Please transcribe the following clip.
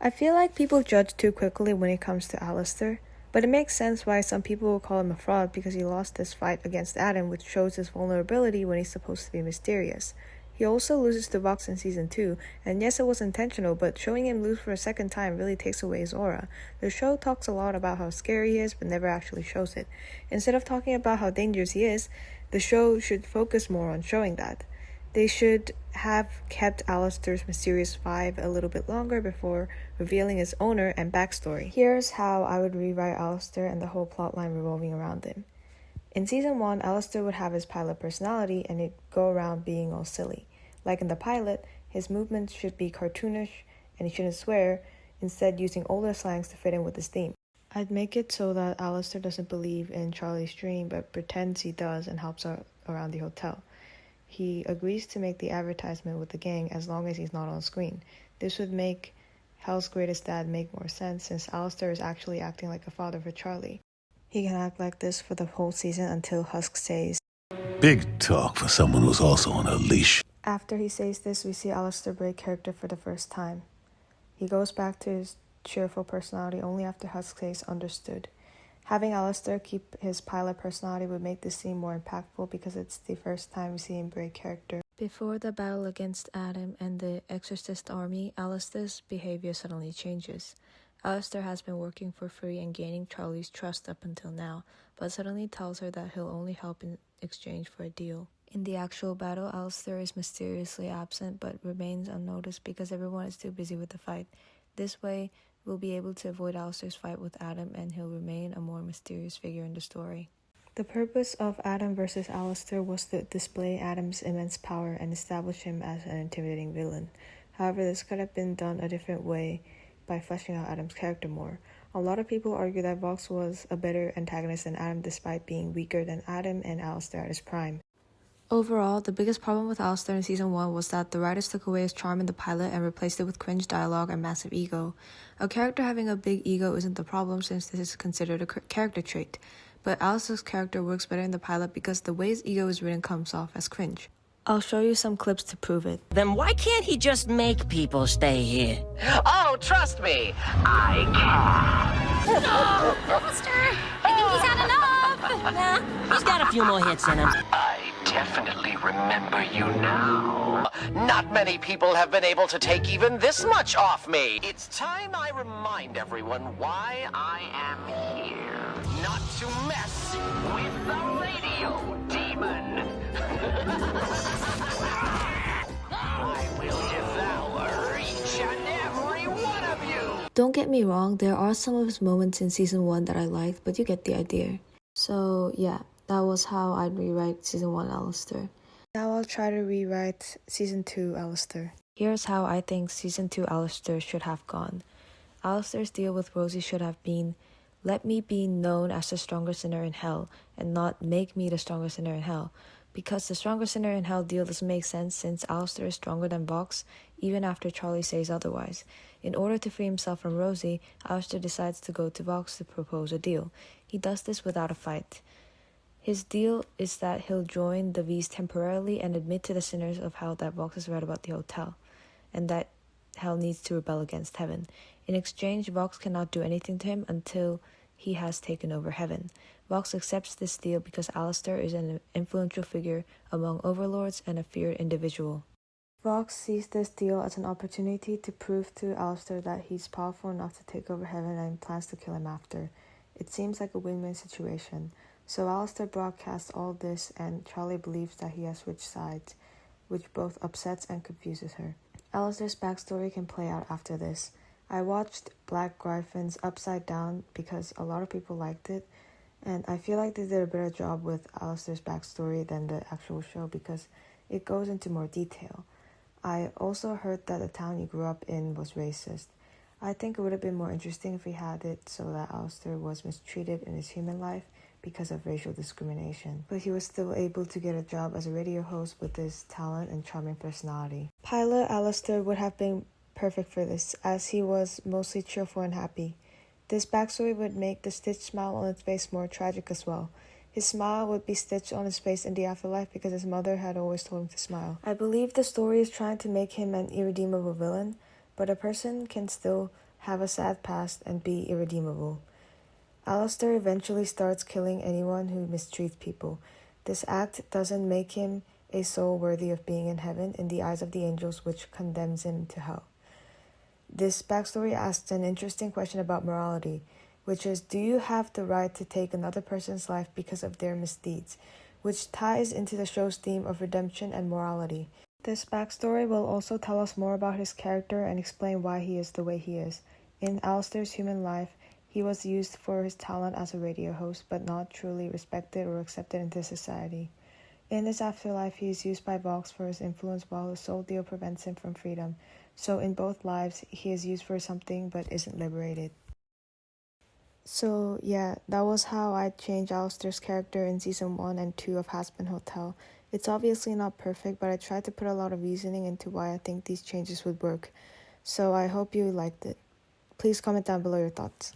I feel like people judge too quickly when it comes to Alastor, but it makes sense why some people will call him a fraud because he lost this fight against Adam, which shows his vulnerability when he's supposed to be mysterious. He also loses to Vox in Season 2, and yes, it was intentional, but showing him lose for a second time really takes away his aura. The show talks a lot about how scary he is, but never actually shows it. Instead of talking about how dangerous he is, the show should focus more on showing that. They should have kept Alastor's mysterious vibe a little bit longer before revealing his owner and backstory. Here's how I would rewrite Alastor and the whole plotline revolving around him. In Season 1, Alastor would have his pilot personality and he'd go around being all silly. Like in the pilot, his movements should be cartoonish and he shouldn't swear, instead using older slangs to fit in with his theme. I'd make it so that Alastor doesn't believe in Charlie's dream but pretends he does and helps out around the hotel. He agrees to make the advertisement with the gang as long as he's not on screen. This would make Hell's Greatest Dad make more sense since Alastor is actually acting like a father for Charlie. He can act like this for the whole season until Husk says, "Big talk for someone who's also on a leash." After he says this, we see Alastor break character for the first time. He goes back to his cheerful personality only after Husk says understood. Having Alastor keep his pilot personality would make this scene more impactful because it's the first time we see him break character. Before the battle against Adam and the Exorcist army, Alastor's behavior suddenly changes. Alastor has been working for free and gaining Charlie's trust up until now, but suddenly tells her that he'll only help in exchange for a deal. In the actual battle, Alastor is mysteriously absent but remains unnoticed because everyone is too busy with the fight. This way, we'll be able to avoid Alastor's fight with Adam and he'll remain a more mysterious figure in the story. The purpose of Adam vs. Alastor was to display Adam's immense power and establish him as an intimidating villain. However, this could have been done a different way by fleshing out Adam's character more. A lot of people argue that Vox was a better antagonist than Adam despite being weaker than Adam and Alastor at his prime. Overall, the biggest problem with Alastor in Season 1 was that the writers took away his charm in the pilot and replaced it with cringe dialogue and massive ego. A character having a big ego isn't the problem since this is considered a character trait, but Alastor's character works better in the pilot because the way his ego is written comes off as cringe. I'll show you some clips to prove it. Then why can't he just make people stay here? Oh, trust me, I can. Oh, Alastor, I think he's had enough. Nah, he's got a few more hits in him. I definitely remember you now. Not many people have been able to take even this much off me. It's time I remind everyone why I am here. Not to mess with the radio demon. I will devour each and every one of you. Don't get me wrong, there are some of his moments in Season 1 that I liked, but you get the idea. So yeah, that was how I'd rewrite Season 1 Alastor. Now I'll try to rewrite Season 2 Alastor. Here's how I think Season 2 Alastor should have gone. Alastor's deal with Rosie should have been, let me be known as the strongest sinner in hell, and not make me the strongest sinner in hell. Because the strongest sinner in hell deal doesn't make sense since Alastor is stronger than Vox, even after Charlie says otherwise. In order to free himself from Rosie, Alastor decides to go to Vox to propose a deal. He does this without a fight. His deal is that he'll join the V's temporarily and admit to the sinners of hell that Vox is right about the hotel, and that hell needs to rebel against heaven. In exchange, Vox cannot do anything to him until he has taken over heaven. Vox accepts this deal because Alastor is an influential figure among overlords and a feared individual. Vox sees this deal as an opportunity to prove to Alastor that he's powerful enough to take over heaven and plans to kill him after. It seems like a win-win situation. So Alastor broadcasts all this and Charlie believes that he has switched sides, which both upsets and confuses her. Alastor's backstory can play out after this. I watched Black Griffin's Upside Down because a lot of people liked it, and I feel like they did a better job with Alastor's backstory than the actual show because it goes into more detail. I also heard that the town he grew up in was racist. I think it would have been more interesting if we had it so that Alastor was mistreated in his human life because of racial discrimination, but he was still able to get a job as a radio host with his talent and charming personality. Pilot Alastor would have been perfect for this, as he was mostly cheerful and happy. This backstory would make the stitched smile on his face more tragic as well. His smile would be stitched on his face in the afterlife because his mother had always told him to smile. I believe the story is trying to make him an irredeemable villain, but a person can still have a sad past, and be irredeemable. Alastor eventually starts killing anyone who mistreats people. This act doesn't make him a soul worthy of being in heaven in the eyes of the angels, which condemns him to hell. This backstory asks an interesting question about morality, which is, do you have the right to take another person's life because of their misdeeds? Which ties into the show's theme of redemption and morality. This backstory will also tell us more about his character and explain why he is the way he is. In Alastor's human life, he was used for his talent as a radio host, but not truly respected or accepted into society. In his afterlife, he is used by Vox for his influence while his soul deal prevents him from freedom. So in both lives, he is used for something but isn't liberated. So yeah, that was how I changed Alastor's character in season 1 and 2 of Hazbin Hotel. It's obviously not perfect, but I tried to put a lot of reasoning into why I think these changes would work. So I hope you liked it. Please comment down below your thoughts.